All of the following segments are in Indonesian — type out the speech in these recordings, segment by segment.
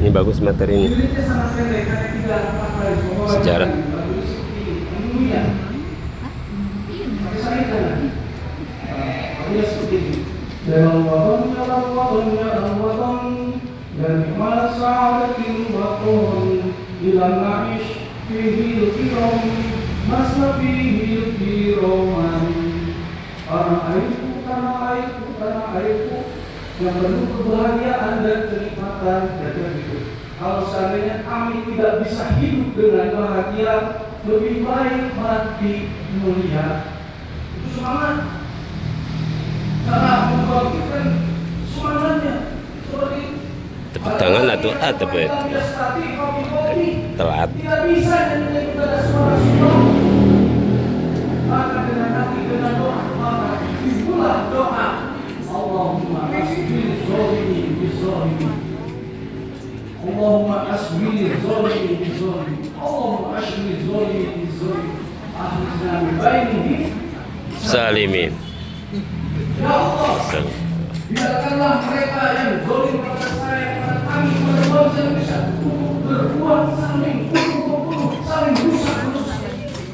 Ini bagus materi ini. Sejarah. Tanah airku yang penuh kebahagiaan dan kenikmatan dan hidup. Kalau seandainya kami tidak bisa hidup dengan bahagia, lebih baik mati mulia. Itu semangat. Cara membangkitkan semangatnya seperti itu. Tepuk tangan atau tepuk telat. Tidak bisa dengan kepada suara-suara. Maka dengan hati, dengan doa, maka dimulai doa. Allahumma asbir zalimi bizalimi. Allahumma asbir zalimi bizalimi. Allahumma asbir zalimi bizalimi. Akhirna min bainihi Salimin. ya Allah, biarkanlah mereka yang zalim kepada saya, kepada kami, kepada bangsa Indonesia untuk berbuat saling bunuh, saling rusak.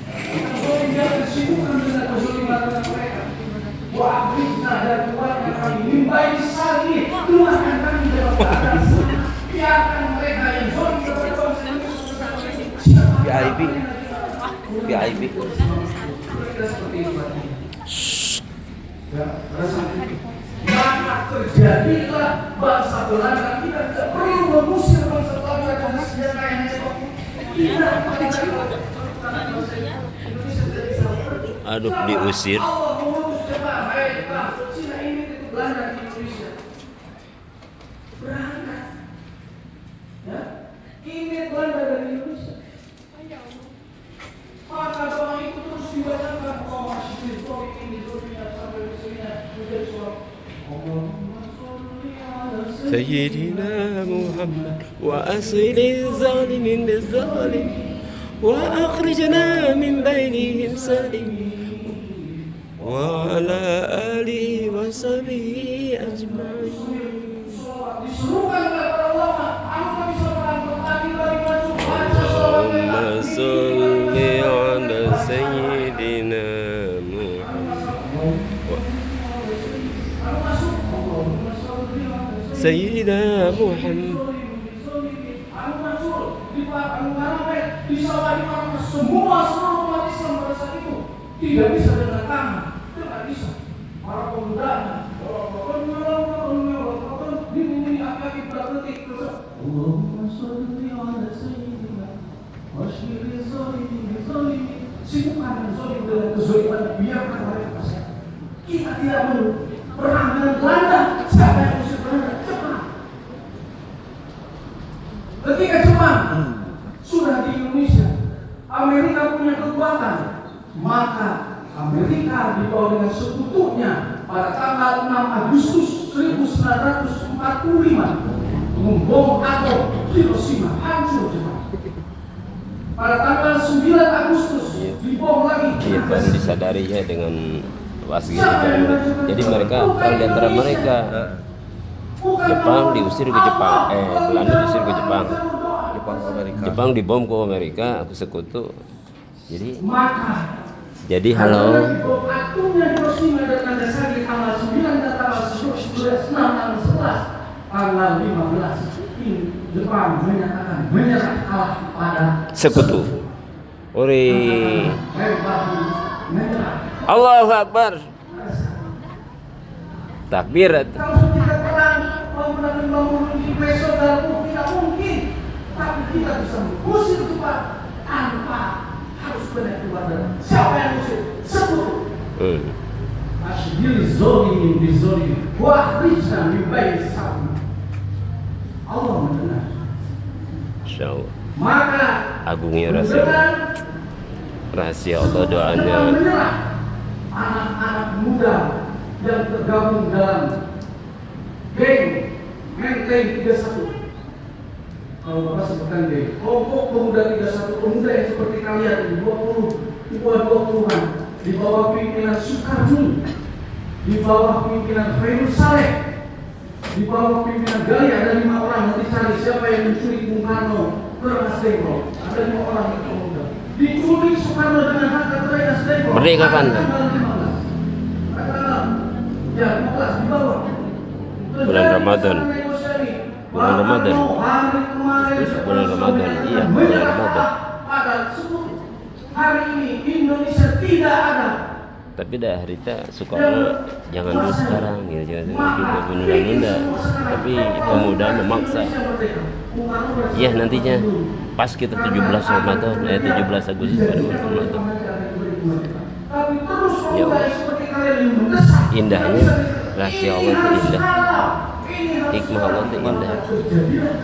Kita zalim jangan sibukkan dengan kezaliman mereka. Wa'afidna dan kuatkan kami mimbai sagi, keluarkan kami dalam keadaan senang. Biarkan mereka yang zalim kepada bangsa Indonesia. VIP. Maka terjadilah bangsa Belanda. Kita tidak perlu mengusir bangsa Belanda dengan senjata yang hebat. Kita Aduh, diusir. Allah mengurus jemaah baiklah. Cina ini itu Belanda di Indonesia. Berangkat. Ya, ini Belanda dari Indonesia. Maka doa itu terus dibacakan. Allah masih zoli ini zolinya sampai di sini menjadi suara. Allahumma sholli ala Sayyidina Muhammad wa asli zalimin bizalim wa akhrijna min bainihim salim wa ala alihi wa sahbihi ajma'in. Disuruhkan kepada ulama, aku bisa berangkat lagi maju baca Allahumma sholli ala sayyidina Muhammad Sayyidina Muhammad. Semua seluruh umat Islam pada saat itu tidak bisa dengan tangan, tidak bisa. Para pemuda, ini aki-aki berdetik terus. Allahumma sholli ala sayyidina wasyfir zalimin zalimin. Sibukkan zalim dengan kezaliman, biarkan mereka pasrah. Kita tidak perlu perang dengan Belanda. Siapa yang usir Belanda? Jepang. Ketika Jepang sudah di Indonesia, Amerika punya kekuatan, maka Amerika dibawa dengan sekutunya pada tanggal 6 Agustus 1945 membom atom Hiroshima, hancur Jepang. Pada tanggal 9 Agustus dibom lagi. Kita disadari ya dengan wasgi. Jadi mereka kalau di antara mereka Jepang diusir ke Jepang, Belanda diusir ke Jepang. Jepang dibom ke Amerika, aku sekutu. Jadi halo. Atomnya Hiroshima dan Nagasaki tanggal 9 dan tanggal 10, tanggal 11, tanggal 15. Jepang menyatakan menyerah kalah pada Sekutu. Ori. Allahu Akbar. Takbir. Kalau tidak perang, mau membangun besok tidak mungkin. Tapi kita bisa mengusir Jepang tanpa harus benar keluar dari. Siapa yang usir? Sekutu. Asbir zolimi bizolimi wa akhrijna min baini sawi. Allah mendengar. Insyaallah. Maka Agungnya rahasia Allah doanya. Menyerah anak-anak muda yang tergabung dalam geng Menteng 31. Kalau Bapak sebutkan geng, kelompok pemuda 31, pemuda yang seperti kalian 20-an di bawah pimpinan Soekarno di bawah pimpinan Khairul Saleh, di bawah pimpinan Gali ada 5 orang. Nanti cari siapa yang mencuri Bung Karno ke Nasdembro. Ada 5 orang yang pemuda. Diculik Soekarno dengan harta terkait Nasdembro. Merdeka kan? Ya, 15 di bawah. Bulan Ramadan. Bulan Ramadan. Bulan Ramadan. Iya, bulan Ramadan. Hari ini Indonesia tidak ada. Tapi dah Rita Soekarno jangan dulu sekarang gitu, jangan gitu menunda-nunda. Tapi pemuda memaksa. Iya nantinya pas kita 17 Ramadan, 17 Agustus pada Ramadan. Ya Allah. Indahnya rahasia Allah itu indah. Hikmah Allah itu indah.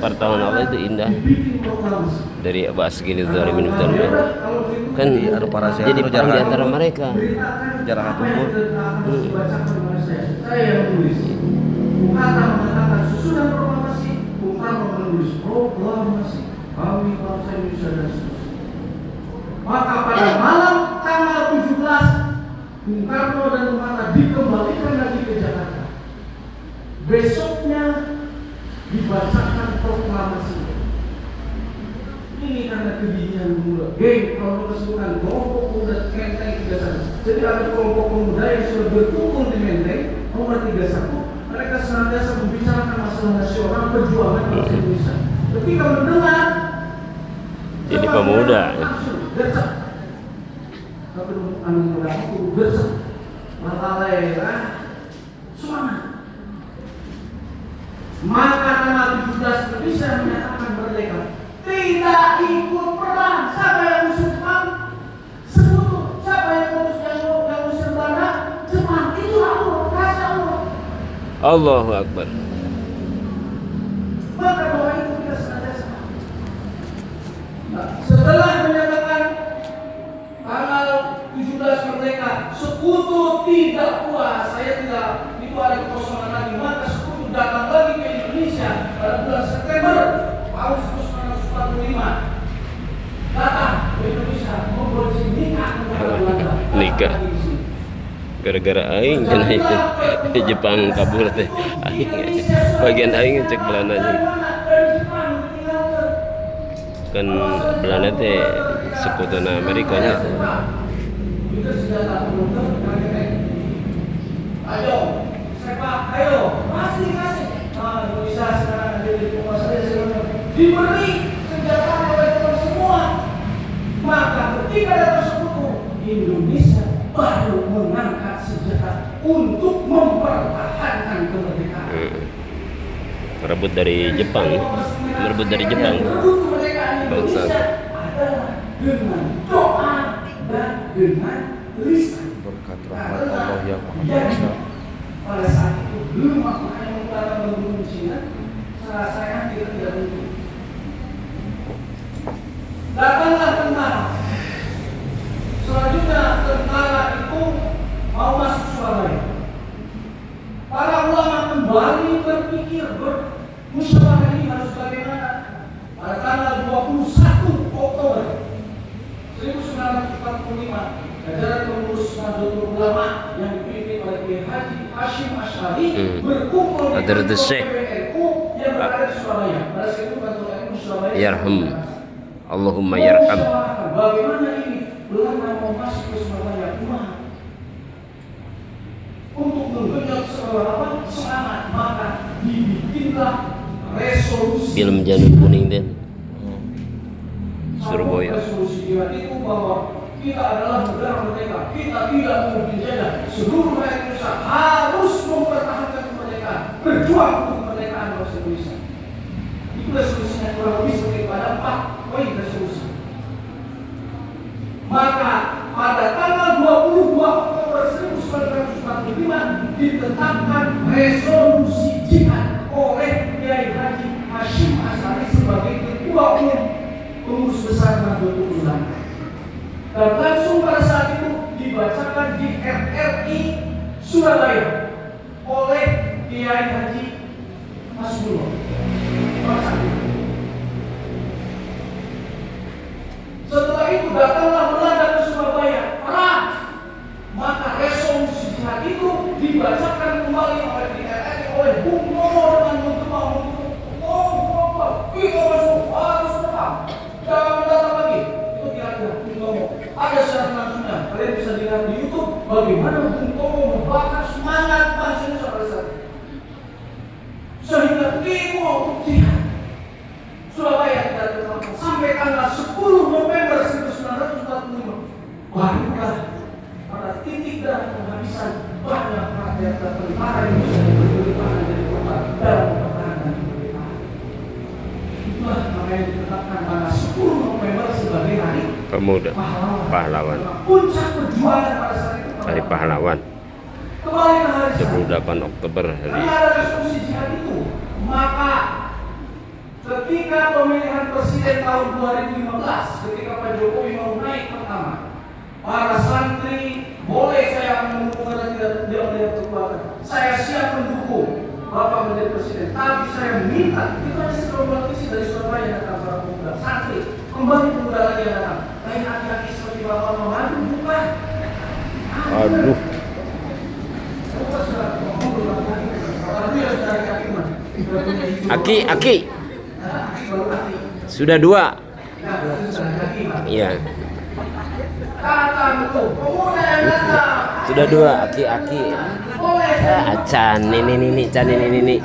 Pertolongan Allah itu indah. Dari Abbas gini zalimin kan jadi perang di antara mereka. Jarang tumpul. Saya menulis. Bung Hatta mengatakan susunan proklamasi, Bung Karno menulis proklamasi kami bangsa Indonesia dan seterusnya. Maka pada malam tanggal 17 Bung Karno dan Bung Hatta dikembalikan lagi ke Jakarta. Besoknya dibacakan proklamasi. Ini karena kedinginan muda. Geng, kalau keseluruhan kelompok pemuda Menteng 31. Jadi ada kelompok pemuda yang sudah berkumpul di Menteng nomor 31. Mereka senantiasa membicarakan masalah nasional perjuangan bangsa Indonesia. Ketika mendengar Jadi pemuda. gercep. Tapi anak muda itu gercep. Malalai, semangat. Maka tanggal 17 Indonesia menyatakan merdeka. Tidak ikut perang. Siapa yang musuh Jepang? Sekutu. Siapa yang musuh Belanda? Jepang. Itulah Allah. Rahasia Allah. Allahu Akbar. Maka bahwa itu kita senantiasa. Setelah menyatakan tanggal 17 merdeka, sekutu tidak puas. Saya tidak itu ada kekosongan lagi. Maka sekutu datang lagi ke Indonesia pada bulan September tahun 1945. Datang ke Indonesia memproduksi nikah negara Belanda. Nikah. Gara-gara aing kena itu Jepang kabur teh. Aing bagian aing cek Belanda nya. Kan Belanda teh sekutunya Amerika nya. Ayo, sepak, ayo, masih. Indonesia sekarang ada di penguasa diberi senjata oleh Tuhan semua. Maka ketika datang sekutu, Indonesia baru mengangkat senjata untuk mempertahankan kemerdekaan. Merebut dari Jepang. Merebut dari Jepang. Bangsa. Adalah dengan doa dan dengan lisan. Berkat rahmat Allah yang Maha Kuasa. Pada saat itu belum aku hanya mengatakan membunuh Cina, saya tidak mungkin. Datanglah tentara. Selanjutnya tentara itu mau masuk Surabaya. Para ulama kembali berpikir bermusyawarah ini harus bagaimana. Pada tanggal 21 Oktober 1945, jajaran pengurus Nahdlatul Ulama yang dipimpin oleh Kiai Haji Hashim Asy'ari berkumpul di kantor PBNU yang berada di Surabaya. Pada saat itu kantor PBNU Surabaya. Yarham. Allahumma yarham. Bagaimana ini Belanda mau masuk ke Surabaya? Untuk menggenjot semangat, maka dibikinlah resolusi. Film Janur Kuning dan Surabaya. Resolusi itu bahwa kita adalah negara merdeka, kita tidak mau dijajah. Seluruh rakyat Indonesia harus mempertahankan kemerdekaan, berjuang untuk kemerdekaan bangsa Indonesia. Itu resolusinya kurang lebih seperti pada 4 poin resolusi. Maka pada tanggal 22 Oktober 1945 ditetapkan resolusi jihad oleh Kiai Haji Hashim Asy'ari sebagai ketua umum pengurus besar Nahdlatul Ulama. Dan langsung pada saat itu dibacakan di RRI Surabaya oleh Kiai Haji Hasbullah. Setelah itu datanglah Belanda ke Surabaya, perang. Maka resolusi jihad itu dibacakan dibacakan kembali oleh DRR oleh Bung Tomo dengan menggema kita harus tetap jangan datang lagi. Itu kira-kira Bung Tomo. Ada secara langsungnya, kalian bisa lihat di YouTube bagaimana Bung Tomo membakar semangat bangsa Indonesia pada saat itu. Sehingga Timur Jihad Surabaya tidak terlaksana sampai tanggal 10 November 1945. Barulah pada titik dan penghabisan banyak rakyat dan tentara Indonesia yang berpelimpahan dari kota dalam pertahanan kemerdekaan. Itulah makanya ditetapkan tanggal 10 November sebagai hari Pemuda pahlawan. Puncak perjuangan pada saat itu. Hari pahlawan. Kembali ke hari 28 Oktober hari. Karena ada resolusi jihad itu, maka ketika pemilihan presiden tahun 2015, ketika Pak Jokowi mau naik pertama, para santri boleh saya akan mendukung karena tidak melihat kekuatan. Saya siap mendukung Bapak menjadi presiden, tapi saya minta kita masih kompetisi dari Surabaya datang para pemuda santri, kembali pemuda lagi yang datang. Lain aki-aki seperti Bapak Muhammad bukan. Aduh. Aki. Sudah 2. Iya. Sudah 2 aki. Can ini.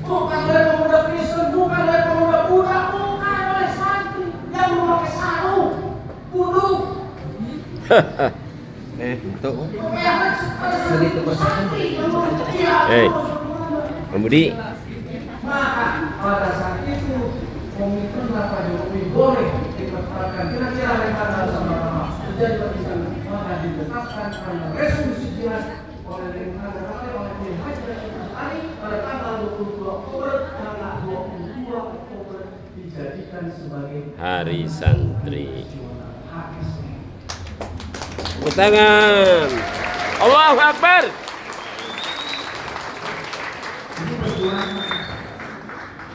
Bukan oleh pemuda Kristen, bukan oleh pemuda Buddha, bukan oleh santri yang memakai sarung, kudu. Itu. Pemudi. Maka pada saat itu komitmen Pak Jokowi boleh ditetapkan kira-kira rencana sama-sama terjadi perpisahan, maka ditetapkan tanggal resolusi jihad oleh pada tanggal 22 Oktober, tanggal 22 Oktober dijadikan sebagai Hari Santri. Tepuk tangan. Allahu Akbar.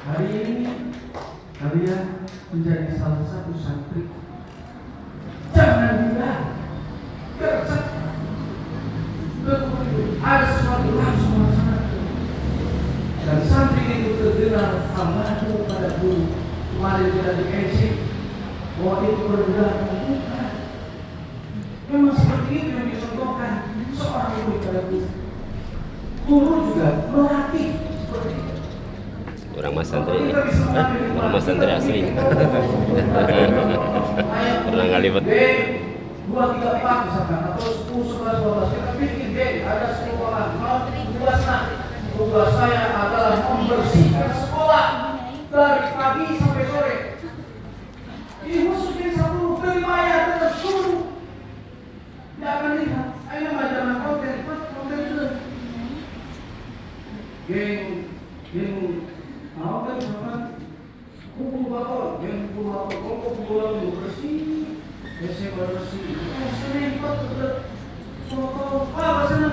Hari ini kalian menjadi salah satu santri. Jangan bilang gercep. Ada sesuatu langsung melaksanakan. Dan santri itu terdengar panggilan pada guru. Kemarin tidak dikasih bahwa itu berbeda bukan. Memang seperti itu yang dicontohkan seorang guru pada guru. Guru juga melatih seperti itu. Orang Mas Santri ini. Orang Mas Santri asli. Pernah ngalipet. 2, 3, 4 misalkan atau 10, 11, 12 kita bikin ada 10 orang mau tugas saya adalah membersihkan sekolah dari pagi sampai sore. Ini masukin 10 berbayar dengan suruh. Dia akan lihat ayo majalah konten itu geng mau kan sama kuku bakal geng kuku bakal kuku bola bersih bersih sering